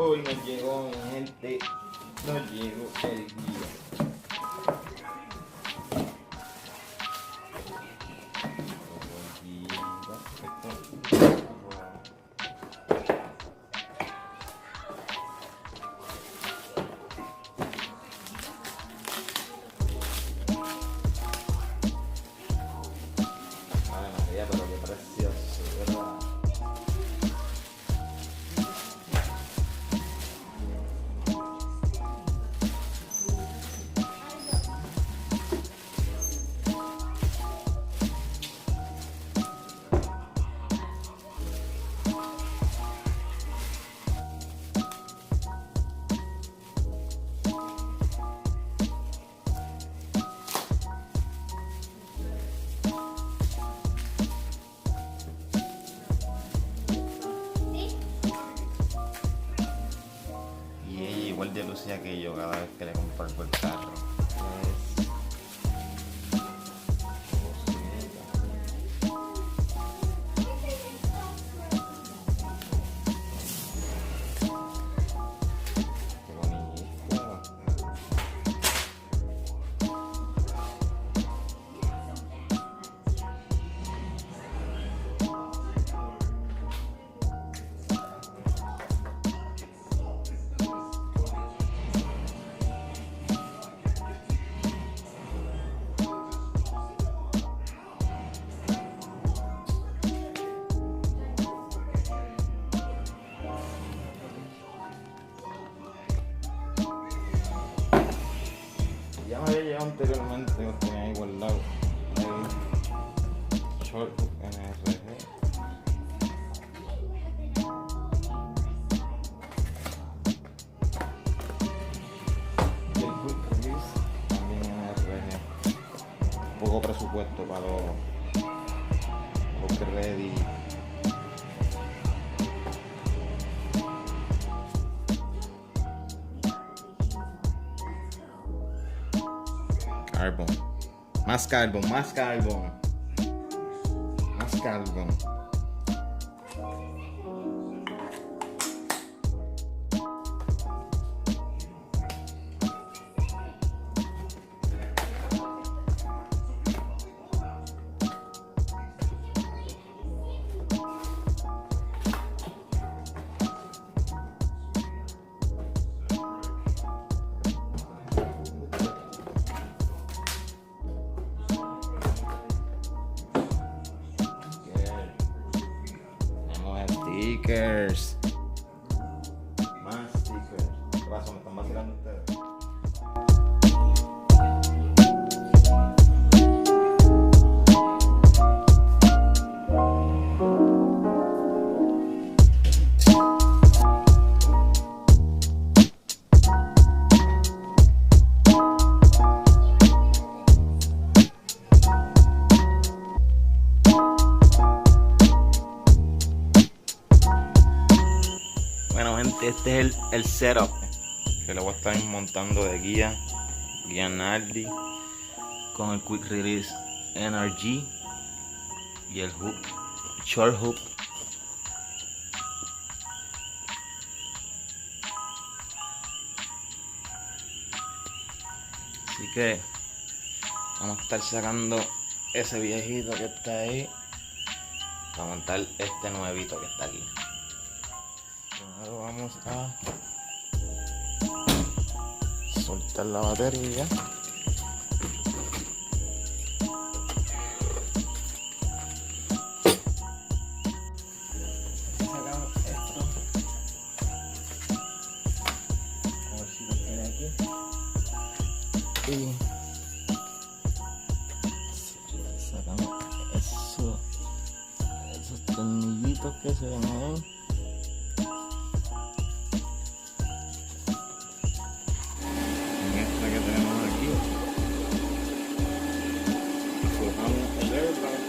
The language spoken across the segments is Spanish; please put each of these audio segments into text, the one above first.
Hoy nos llegó, mi gente. Nos llegó el día. Ay, María, pero qué precioso, ¿verdad? Y ella igual de lucía que yo cada vez que le comparto el carro. Qué bonito. Ya me había llegado anteriormente, lo tenía ahí guardado. El short NRG. Y el quick release también NRG. Poco presupuesto para los que ready. Carbon. Más carbon, más carbon. Más carbon. Stickers. Más stickers. ¿Qué pasó? ¿Me están vacilando ustedes? Bueno, gente, este es el setup que lo voy a estar montando de guía Nardi con el Quick Release NRG y el hook, short hook. Así que vamos a estar sacando ese viejito que está ahí para montar este nuevito que está aquí. Primero vamos a soltar la batería. Sacamos esto. A ver si lo tiene aquí. Y sacamos esos tornillitos que se ven ahí. Que tenemos aquí, aflojamos el airbag.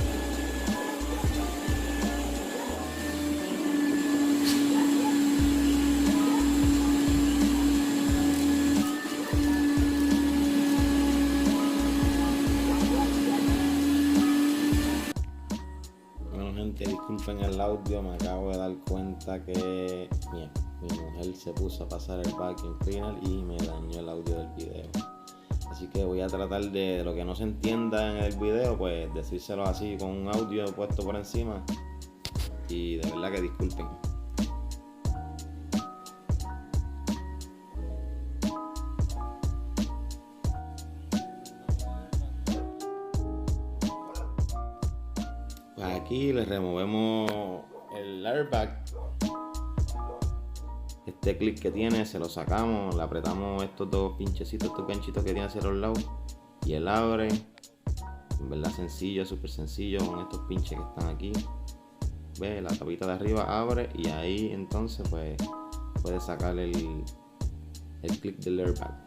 Bueno, gente, disculpen el audio me acabo de dar cuenta que mi mujer se puso a pasar el vacuum cleaner y me dañó el audio del video. Así que voy a tratar de lo que no se entienda en el video, pues decírselo así con un audio puesto por encima. Y de verdad que disculpen. Pues aquí le removemos el airbag. Este clip que tiene se lo sacamos, le apretamos estos dos pinchecitos, estos ganchitos que tiene hacia los lados y él abre. En verdad sencillo, súper sencillo con estos pinches que están aquí. Ve, la tapita de arriba abre y ahí entonces pues puede sacar el clip del airbag.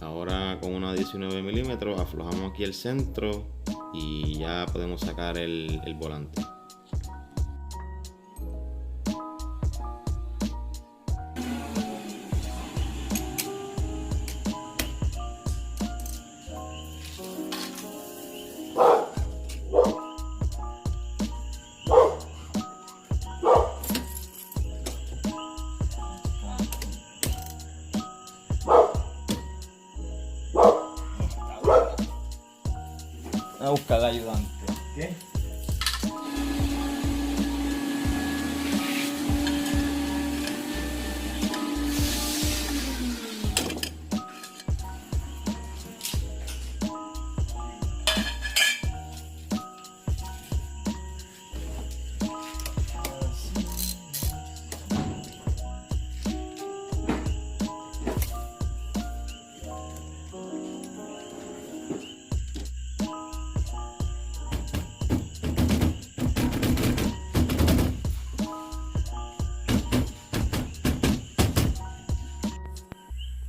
Ahora con una 19 milímetros aflojamos aquí el centro y ya podemos sacar el volante. A buscar al ayudante. ¿Qué?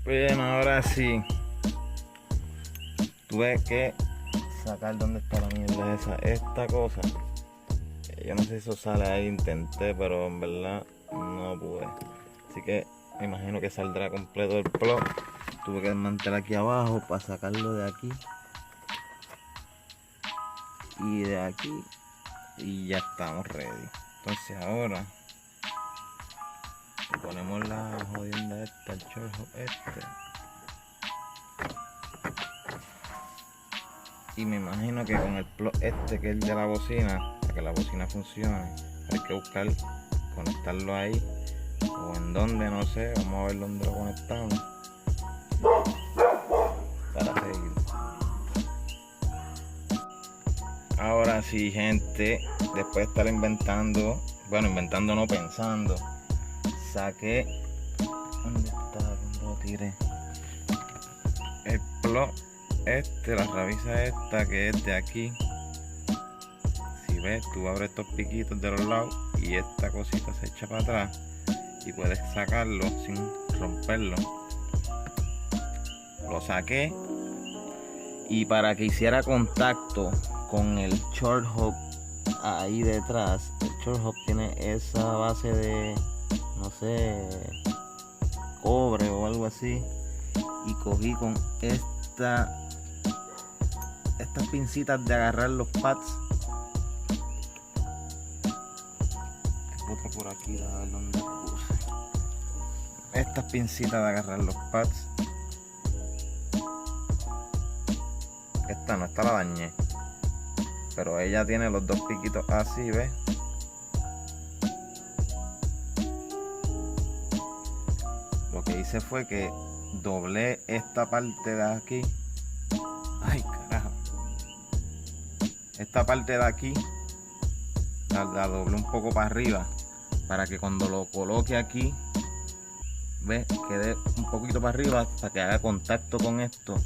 Bien, ahora sí. Tuve que sacar dónde está la mierda esa. Esta cosa. Yo no sé si eso sale ahí, intenté, pero en verdad no pude. Así que me imagino que saldrá completo el plug. Tuve que desmantelar aquí abajo para sacarlo de aquí. Y de aquí. Y ya estamos ready. Entonces ahora ponemos la jodienda esta, el chorro este. Y me imagino que con el plug este, que es el de la bocina, para que la bocina funcione, hay que buscar conectarlo ahí o en donde, no sé. Vamos a ver dónde lo conectamos para seguir. Ahora sí, gente, después de estar inventando, bueno, inventando no, pensando, saqué, ¿dónde está? ¿Dónde lo tiré? El plug este, la rabisa esta que es de aquí. Si ves, tú abres estos piquitos de los lados y esta cosita se echa para atrás y puedes sacarlo sin romperlo. Lo saqué y para que hiciera contacto con el short hook ahí detrás, el short hook tiene esa base de, no sé, cobre o algo así, y cogí con estas pincitas de agarrar los pads. Otro por aquí, a ver dónde puse. Estas pincitas de agarrar los pads. Esta no, esta la dañé, pero ella tiene los dos piquitos así, ¿ves? Lo que hice fue que doblé esta parte de aquí. Ay, carajo. Esta parte de aquí la doblé un poco para arriba, para que cuando lo coloque aquí, ¿ves? Quede un poquito para arriba, para que haga contacto con esto,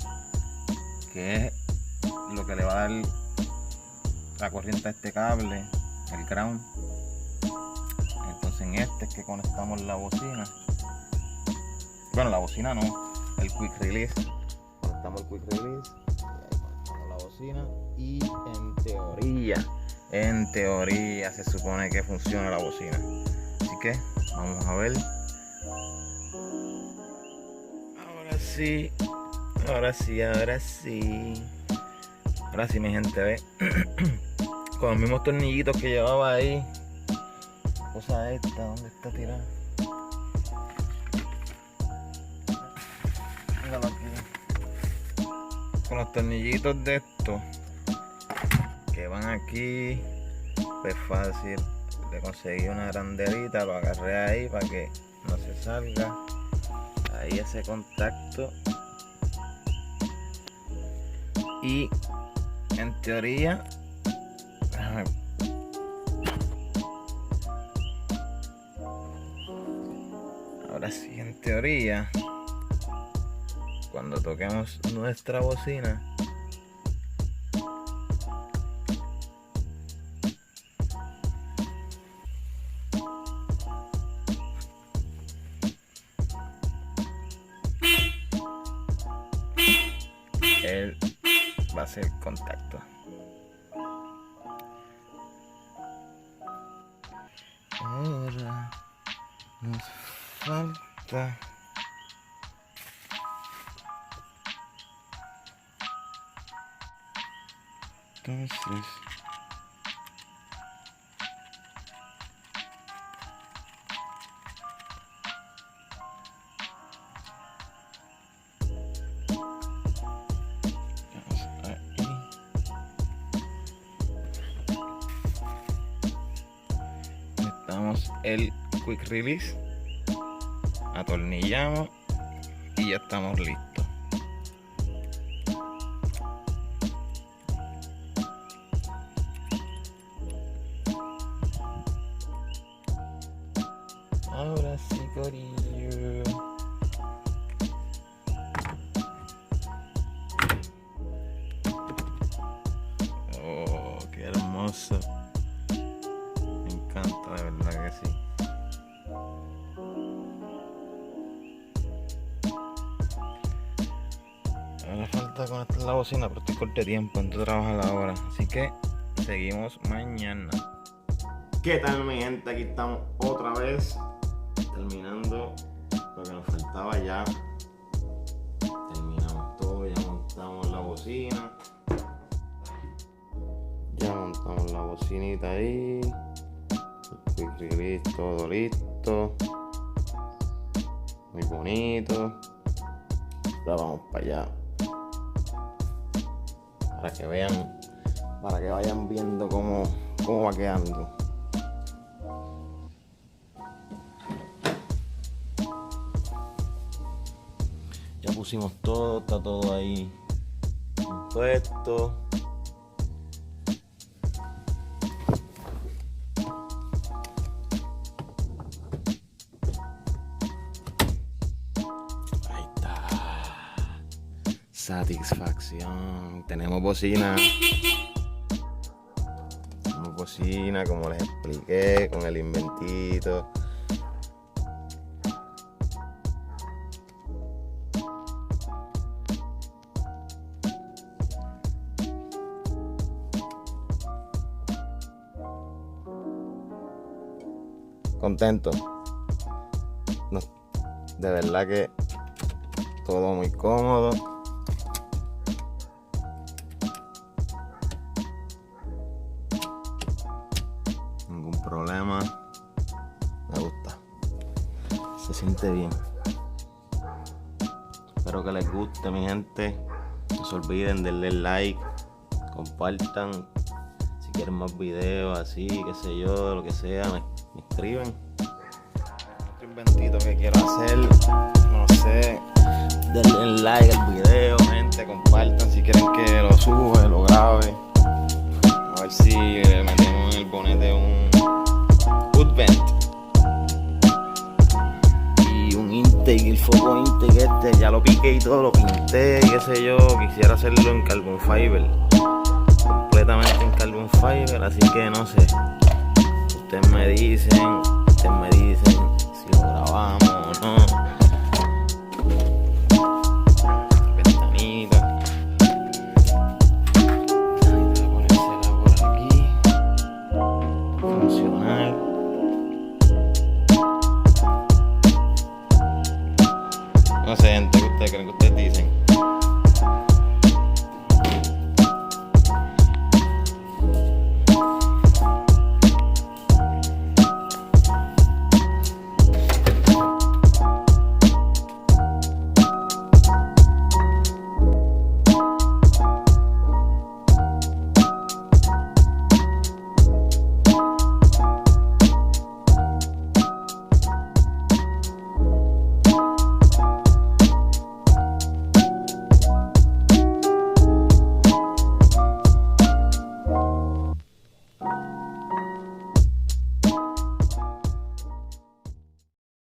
que es lo que le va a dar la corriente a este cable, el ground. Entonces en este es que conectamos la bocina. Bueno, la bocina no, el quick release. Conectamos el quick release y ahí conectamos la bocina y en teoría se supone que funciona la bocina. Así que vamos a ver. Ahora sí mi gente, ve. con los mismos tornillitos que llevaba ahí. Cosa esta, ¿dónde está tirada? Míralo aquí. Con los tornillitos de estos que van aquí, pues fácil de conseguir una granderita, lo agarré ahí para que no se salga. Ahí ese contacto. Y en teoría, ahora sí, en teoría, cuando toquemos nuestra bocina, él va a hacer contacto. Ahora nos falta entonces necesitamos el quick release, atornillamos y ya estamos listos. Ahora sí, corillo. Oh, qué hermoso. Me encanta, de verdad que sí. Ahora falta conectar la bocina, pero estoy corto de tiempo, entonces trabajar la hora. Así que seguimos mañana. ¿Qué tal, mi gente? Aquí estamos otra vez terminando lo que nos faltaba ya. Terminamos todo, ya montamos la bocina. Ya montamos la bocinita ahí. El quick release, todo listo. Muy bonito. Ahora vamos para allá. Para que vayan viendo cómo va quedando. Ya pusimos todo, está todo ahí puesto. Ahí está. Satisfacción. Tenemos bocina. Tenemos bocina, como les expliqué, con el inventito. Contento. No, de verdad que todo muy cómodo. Ningún problema. Me gusta. Se siente bien. Espero que les guste, mi gente. No se olviden de darle like. Compartan. Si quieren más videos así, qué sé yo, lo que sea, me escriben. Otro inventito que quiero hacer, no sé, denle like al video, gente, compartan si quieren que lo suba, lo grabe. A ver si le metemos en el bonete un Woodbend y un intake, el foco intake ya lo piqué y todo, lo pinté, qué sé yo. Quisiera hacerlo en carbon fiber, completamente en carbon fiber, así que no sé. Ustedes me dicen si lo grabamos o no. Ventanita. Voy a ponérsela por aquí. Funcional. No sé, gente, ¿qué ustedes creen? ¿Qué ustedes dicen?